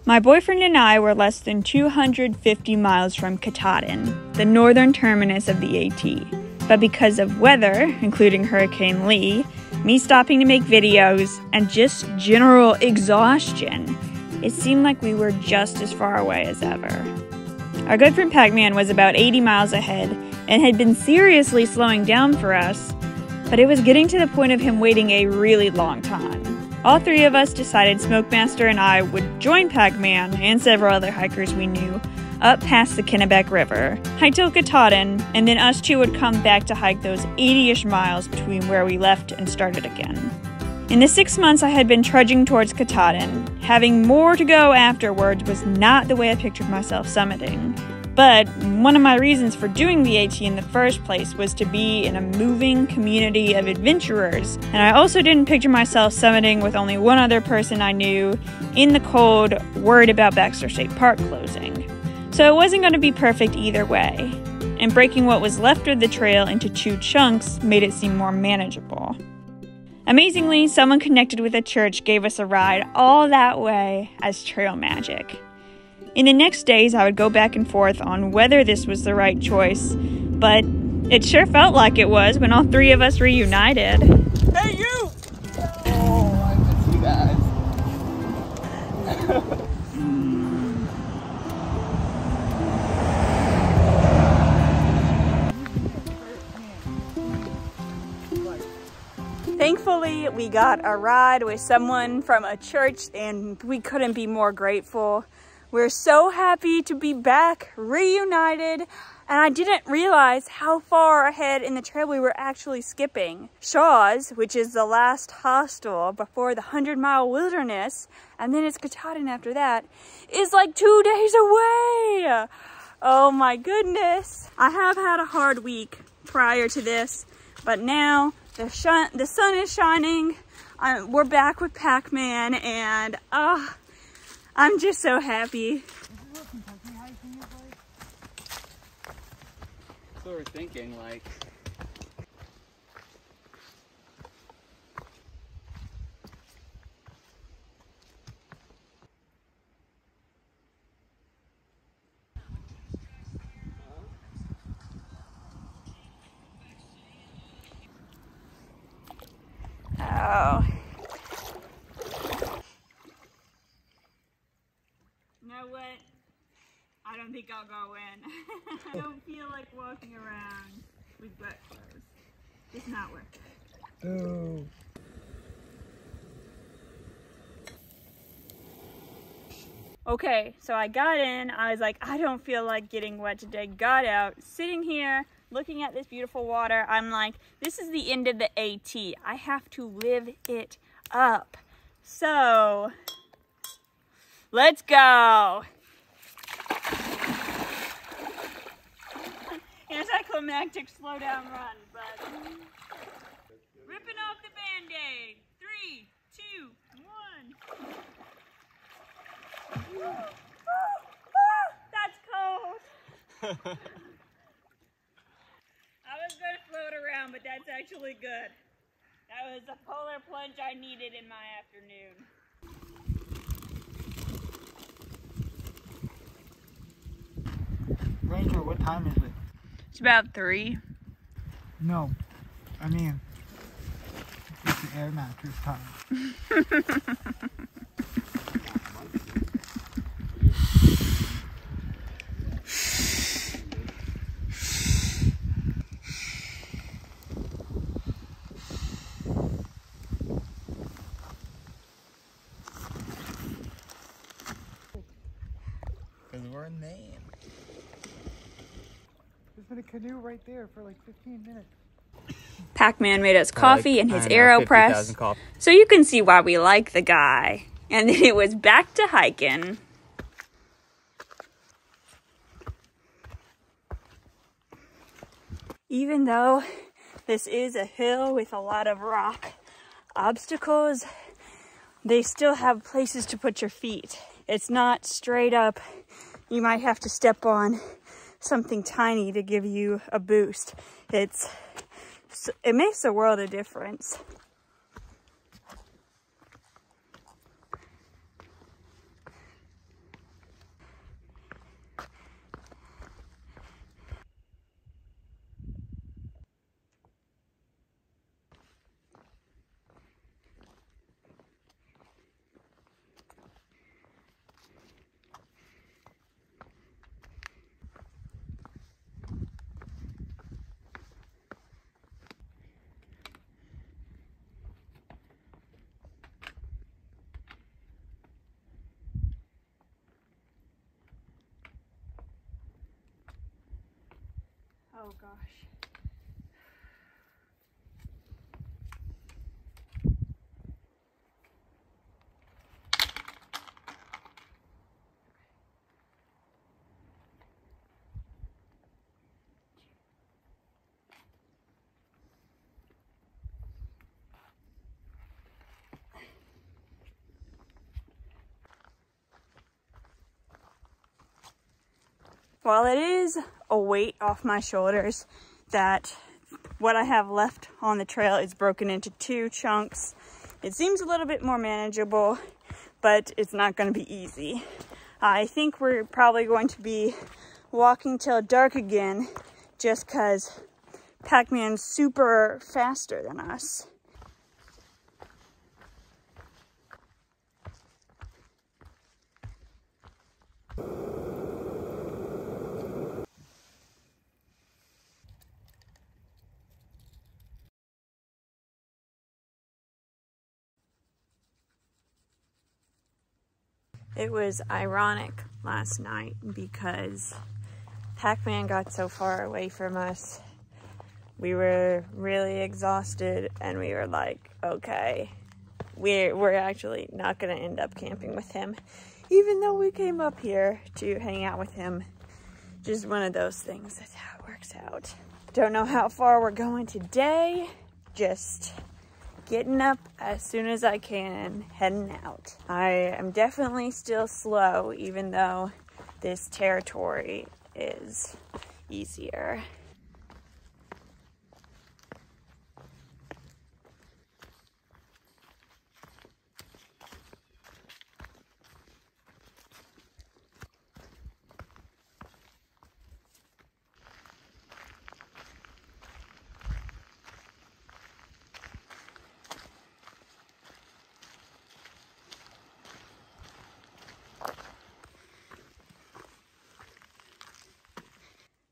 My boyfriend and I were less than 250 miles from Katahdin, the northern terminus of the AT. But because of weather, including Hurricane Lee, me stopping to make videos, and just general exhaustion, it seemed like we were just as far away as ever. Our good friend Pac-Man was about 80 miles ahead and had been seriously slowing down for us, but it was getting to the point of him waiting a really long time. All three of us decided Smokemaster and I would join Pac-Man and several other hikers we knew up past the Kennebec River, hike till Katahdin, and then us two would come back to hike those 80-ish miles between where we left and started again. In the 6 months I had been trudging towards Katahdin, having more to go afterwards was not the way I pictured myself summiting. But one of my reasons for doing the AT in the first place was to be in a moving community of adventurers, and I also didn't picture myself summiting with only one other person I knew in the cold, worried about Baxter State Park closing. So it wasn't going to be perfect either way, and breaking what was left of the trail into 2 chunks made it seem more manageable. Amazingly, someone connected with a church gave us a ride all that way as trail magic. In the next days, I would go back and forth on whether this was the right choice, but it sure felt like it was when all three of us reunited. Hey, you! Oh, I miss you guys. Thankfully, we got a ride with someone from a church, and we couldn't be more grateful. We're so happy to be back, reunited, and I didn't realize how far ahead in the trail we were actually skipping. Shaw's, which is the last hostel before the 100-mile wilderness, and then it's Katahdin after that, is like 2 days away. Oh my goodness. I have had a hard week prior to this, but now the sun is shining. We're back with Pac-Man, and I'm just so happy. That's what we're thinking, like. Oh. You know what? I don't think I'll go in. I don't feel like walking around with wet clothes. It's not worth it. Oh. Okay, so I got in. I was like, I don't feel like getting wet today. Got out, sitting here, looking at this beautiful water. I'm like, this is the end of the AT. I have to live it up. So, let's go. Anticlimactic slow down run, but ripping off the band-aid. 3, 2, 1. Woo, woo, woo, that's cold. I was gonna float around, but that's actually good. That was the polar plunge I needed in my afternoon. Ranger, what time is it? It's about 3. No, I mean, it's the air mattress time. Because we're in Maine. There's been a canoe right there for like 15 minutes. Pac-Man made us coffee and his AeroPress, so you can see why we like the guy. And then it was back to hiking. Even though this is a hill with a lot of rock obstacles, they still have places to put your feet. It's not straight up. You might have to step on something tiny to give you a boost. It makes a world of difference. Oh gosh. While it is a weight off my shoulders that what I have left on the trail is broken into 2 chunks, it seems a little bit more manageable, but it's not going to be easy. I think we're probably going to be walking till dark again just because Pac-Man's super faster than us. It was ironic last night because Pac-Man got so far away from us. We were really exhausted and we were like, okay, we're actually not going to end up camping with him, even though we came up here to hang out with him. Just one of those things. That's how it works out. Don't know how far we're going today. Just getting up as soon as I can, heading out. I am definitely still slow, even though this territory is easier.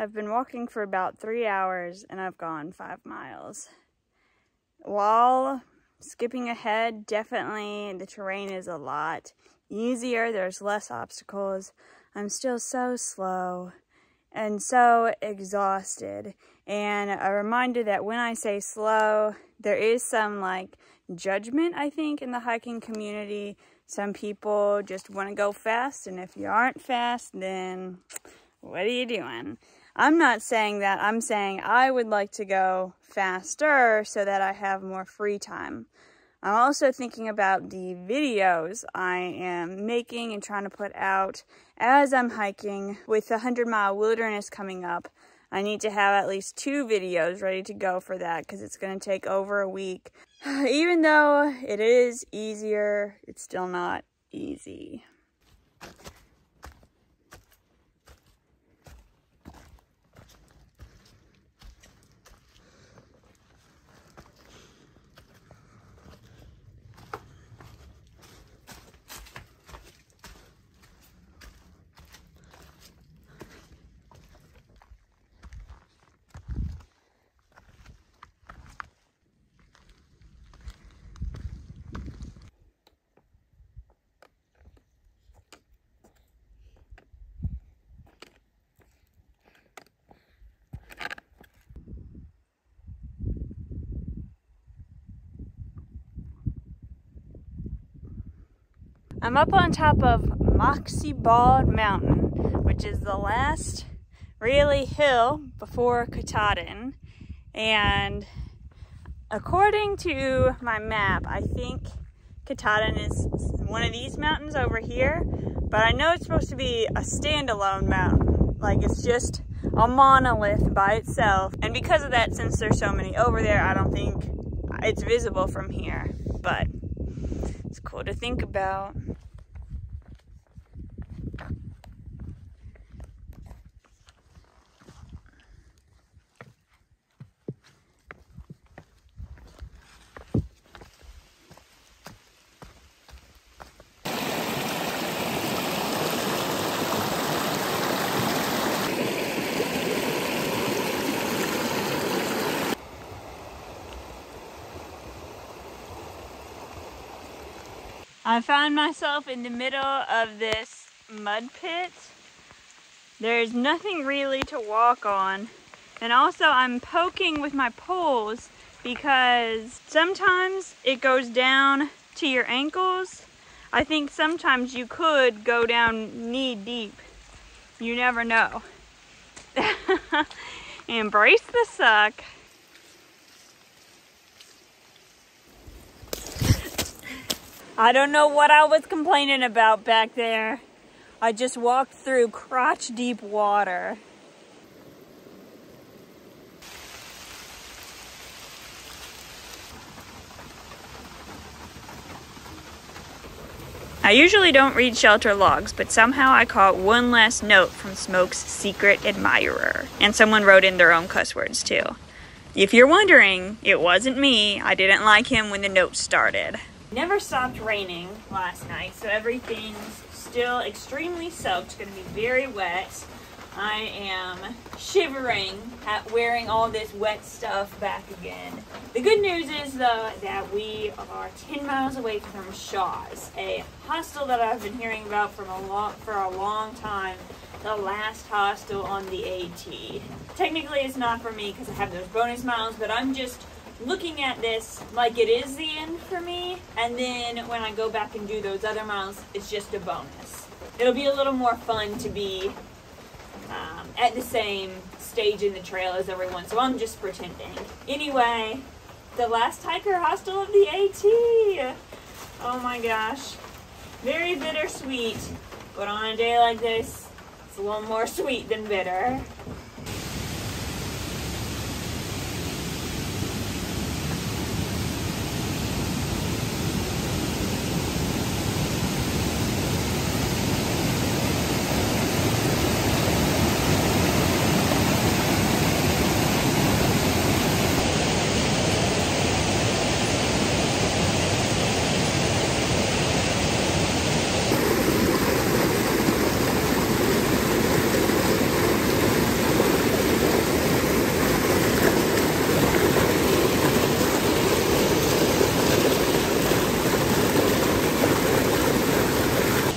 I've been walking for about 3 hours and I've gone 5 miles. While skipping ahead, definitely the terrain is a lot easier. There's less obstacles. I'm still so slow and so exhausted. And a reminder that when I say slow, there is some like judgment, I think, in the hiking community. Some people just want to go fast, and if you aren't fast, then what are you doing? I'm not saying that. I'm saying I would like to go faster so that I have more free time. I'm also thinking about the videos I am making and trying to put out as I'm hiking. With the 100-mile wilderness coming up, I need to have at least 2 videos ready to go for that because it's going to take over a week. Even though it is easier, it's still not easy. I'm up on top of Moxie Bald Mountain, which is the last really hill before Katahdin. And according to my map, I think Katahdin is one of these mountains over here, but I know it's supposed to be a standalone mountain. Like it's just a monolith by itself. And because of that, since there's so many over there, I don't think it's visible from here, but it's cool to think about. I found myself in the middle of this mud pit. There's nothing really to walk on, And also I'm poking with my poles because sometimes it goes down to your ankles. I think sometimes you could go down knee deep. You never know. Embrace the suck. I don't know what I was complaining about back there. I just walked through crotch deep water. I usually don't read shelter logs, but somehow I caught one last note from Smoke's secret admirer. And someone wrote in their own cuss words too. If you're wondering, it wasn't me. I didn't like him when the note started. Never stopped raining last night, so everything's still extremely soaked. It's gonna be very wet. I am shivering at wearing all this wet stuff back again. The good news is though that we are 10 miles away from Shaw's, a hostel that I've been hearing about for a long time. The last hostel on the AT. Technically it's not for me because I have those bonus miles, but I'm just looking at this like it is the end for me, and then when I go back and do those other miles, it's just a bonus. It'll be a little more fun to be at the same stage in the trail as everyone, so I'm just pretending. Anyway, the last hiker hostel of the AT. Oh my gosh. Very bittersweet, but on a day like this, it's a little more sweet than bitter.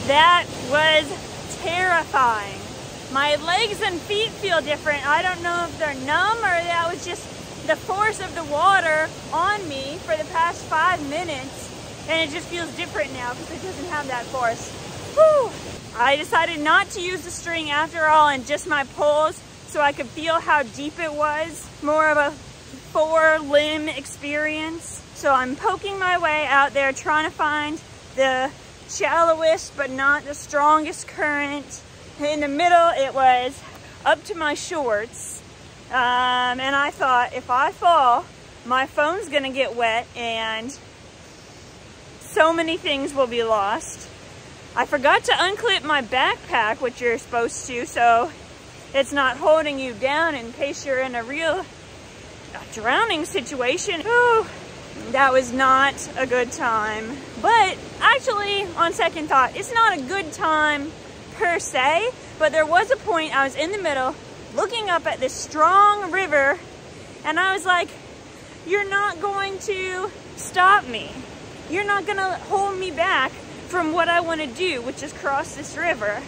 That was terrifying. My legs and feet feel different. I don't know if they're numb or that was just the force of the water on me for the past 5 minutes. And it just feels different now because it doesn't have that force. Whew. I decided not to use the string after all and just my poles so I could feel how deep it was. More of a 4-limb experience. So I'm poking my way out there trying to find the shallowest but not the strongest current. In the middle it was up to my shorts, and I thought if I fall my phone's gonna get wet and so many things will be lost. I forgot to unclip my backpack, which you're supposed to, so it's not holding you down in case you're in a real drowning situation. Ooh. That was not a good time. But actually, on second thought, it's not a good time per se, but there was a point I was in the middle looking up at this strong river and I was like, you're not going to stop me. You're not gonna hold me back from what I want to do, which is cross this river.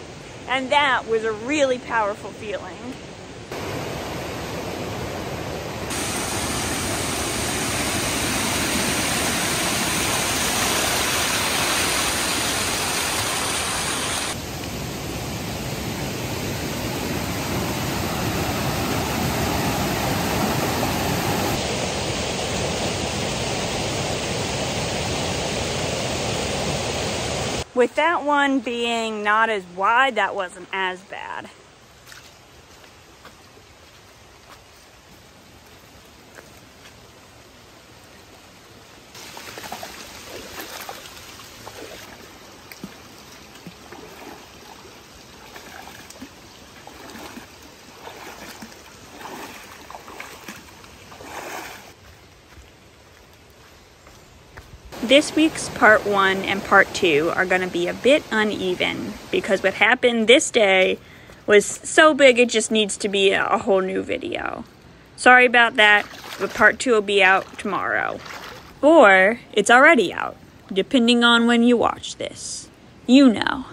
And that was a really powerful feeling. With that one being not as wide, that wasn't as bad. This week's part 1 and part 2 are going to be a bit uneven because what happened this day was so big it just needs to be a whole new video. Sorry about that, but part 2 will be out tomorrow. Or it's already out, depending on when you watch this. You know.